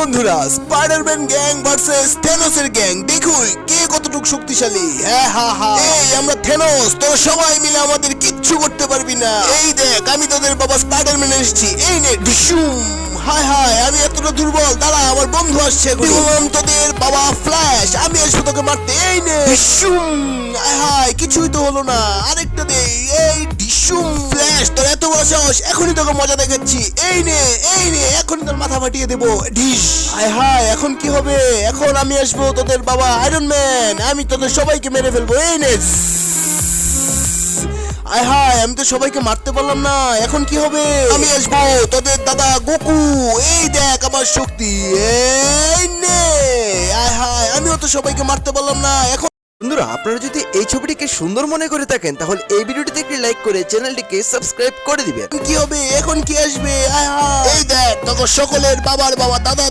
বন্ধুরা, Spiderman gang versus থেনোসের gang, দেখুই কে কতটুকু শক্তিশালী। এই আমরা থেনোস, তোরা সবাই মিলে আমাদের কিচ্ছু করতে পারবি না। এই দেখ, আমি তোদের বাবা স্পাইডারম্যান এসেছি। এই নে ডিশুম। হায় হায়, আমি এতটা দুর্বল, দাঁড়া আমার বন্ধু আসছে। বললাম তোদের বাবা ফ্ল্যাশ, আমি আসবো তোকে মারতে। এই নে ডিশুম। হায় হায়, কিছুই তো হলো না, আরেকটা দে। এই ডিশুম। ফ্ল্যাশ, তোর এত বড় সাহস, এখনই তোকে মজা দেখাচ্ছি। এই নে এখনই তোর মাথা ফাটিয়ে দেবো। ডিশ। হায় হায়, এখন কি হবে? এখন আমি আসবো তোদের বাবা আয়রন ম্যান, আমি তোদের সবাইকে মেরে ফেলবো। এই নে। আয় হায়, আমি তো সবাইকে মারতে পারলাম না, এখন কি হবে? আমি আসবো তোদের দাদা গোকু। এই দেখ আমার শক্তি। এই নে। আয় হায়, আমিও তো সবাইকে মারতে পারলাম না, এখন। বন্ধুরা, আপনারা যদি এই ছবিটিকে সুন্দর মনে করে থাকেন তাহলে এই ভিডিওটিতে একটি লাইক করে চ্যানেলটিকে সাবস্ক্রাইব করে দিবেন। কি হবে? এখন কি আসবে? আয় হায়, এই দেখ তখন সকলের বাবার বাবা দাদা